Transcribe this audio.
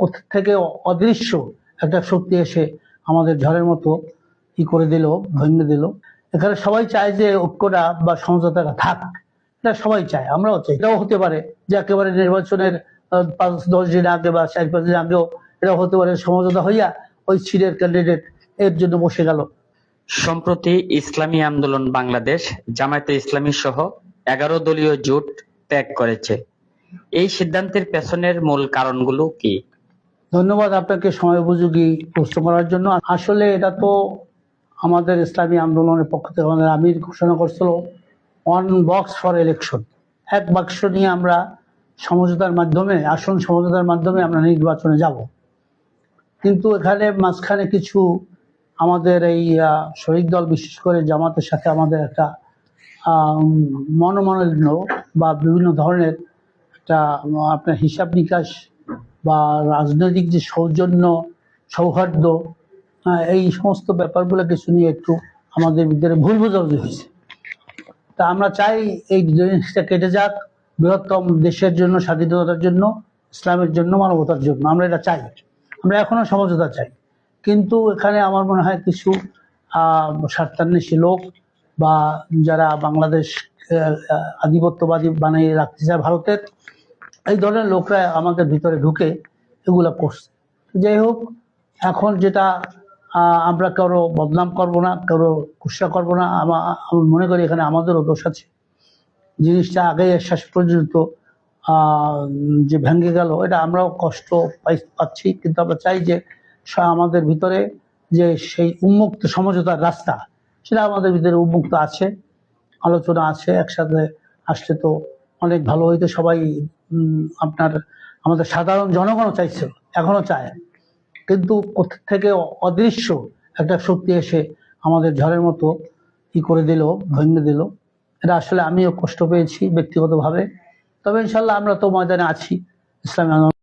কোথা থেকে অদৃশ্য একটা শক্তি এসে আমাদের ঝড়ের মতো করে দিল, ভেঙে দিল। এখানে সবাই চায় যে ঐক্যটা বা সমঝোতাটা থাক, এটা সবাই চায়, আমরাও চাই। এটাও হতে পারে যে একেবারে নির্বাচনের 5-10 দিন আগে বা 4-5 দিন আগেও এটাও হতে পারে সমঝোতা হইয়া ওই সিটের ক্যান্ডিডেট এর জন্য বসে গেল। সম্প্রতি ইসলামী আন্দোলন বাংলাদেশ, জামায়াতে ইসলামী সহ 11 দলীয় জোট ত্যাগ করেছে। এই সিদ্ধান্তের পেছনের মূল কারণগুলো কি? ধন্যবাদ আপনাকে সময় উপযোগী প্রশ্ন করার জন্য। আসলে এটা তো আমাদের ইসলামী আন্দোলনের পক্ষ থেকে আমাদের আমির ঘোষণা করছিল 1 বক্স ফর ইলেকশন, এক বাক্স নিয়ে আমরা সমঝোতার মাধ্যমে, আসন সমঝোতার মাধ্যমে আমরা নির্বাচনে যাব। কিন্তু এখানে মাঝখানে কিছু আমাদের এই শরিক দল, বিশেষ করে জামাতের সাথে আমাদের একটা মনোমালিন্য বা বিভিন্ন ধরনের একটা আপনার হিসাব নিকাশ বা রাজনৈতিক যে সৌজন্য, সৌহার্দ্য, এই সমস্ত ব্যাপারগুলো কিছু নিয়ে একটু আমাদের ভিতরে ভুল বোঝাবুঝি হয়েছে। তা আমরা চাই এই জিনিসটা কেটে যাক, বৃহত্তম দেশের জন্য, স্বাধীনতার জন্য, ইসলামের জন্য, মানবতার জন্য আমরা এটা চাই। আমরা এখনো সমঝোতা চাই, কিন্তু এখানে আমার মনে হয় কিছু স্বার্থান্বেষী লোক বা যারা বাংলাদেশ আধিপত্যবাদী বানিয়ে রাখতে চায় ভারতের, এই ধরনের লোকরা আমাদের ভিতরে ঢুকে এগুলা করছে। যাই হোক, এখন যেটা আমরা কারো বদনাম করব না, কারো কুৎসা করব না। আমি মনে করি এখানে আমাদেরও দোষ আছে। জিনিসটা আগে শেষ পর্যন্ত যে ভেঙে গেল, এটা আমরাও কষ্ট পাচ্ছি, কিন্তু আমরা চাই যে আমাদের ভিতরে যে সেই উন্মুক্ত সমঝোতার রাস্তা, সেটা আমাদের ভিতরে উন্মুক্ত আছে, আলোচনা আছে। একসাথে আসলে তো অনেক ভালো হইতো। সবাই আপনার আমাদের সাধারণ জনগণও চাইছিল, এখনো চায়, কিন্তু কোথা থেকে অদৃশ্য একটা শক্তি এসে আমাদের ঝড়ের মতো করে দিল, ভেঙে দিল। এটা আসলে আমিও কষ্ট পেয়েছি ব্যক্তিগতভাবে। তবে ইনশাল্লাহ আমরা তো ময়দানে আছি ইসলামী